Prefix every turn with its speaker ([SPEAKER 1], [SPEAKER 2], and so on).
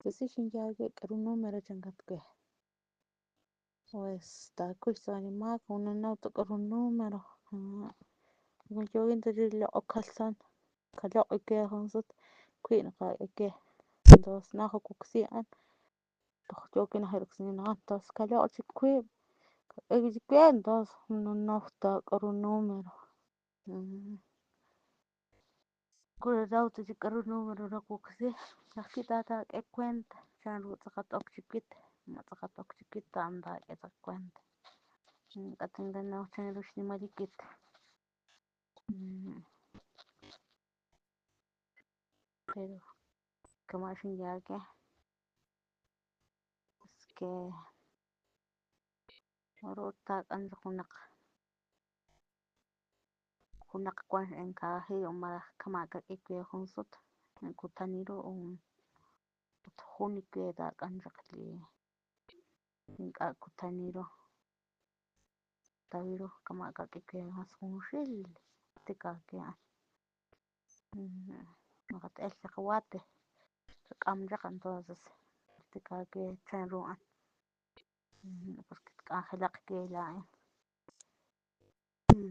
[SPEAKER 1] Pues sí, xinyaga k'ru número changatke, pues takuch animal ununauta k'ru número guyoguinta lyo'u kjalsan kajlyo'u ke jausat kjui'na ke entonces naju'u kuksia'an kiuguan nijiy najaut entonces kajlio'u kjui k'eje chikue entonces nunauta k'ru número kuradauta chi k'ru número kuksi laki tata ke kuent xa ru tsakatok chikuit ma tsakatok chikuit nda ke kuent katinganau cha ru xi madikit pero kama xinyaga es que ru takan junak kuan enkaje ma kama kakikue junsut kutani ru junikue takan li nka kutani ru taui kama kakikue mas junxil tikakia'an makatael cacahuate tak'amdrak entonces tikakue tse ru'an porque tk'ajalak ke la'en.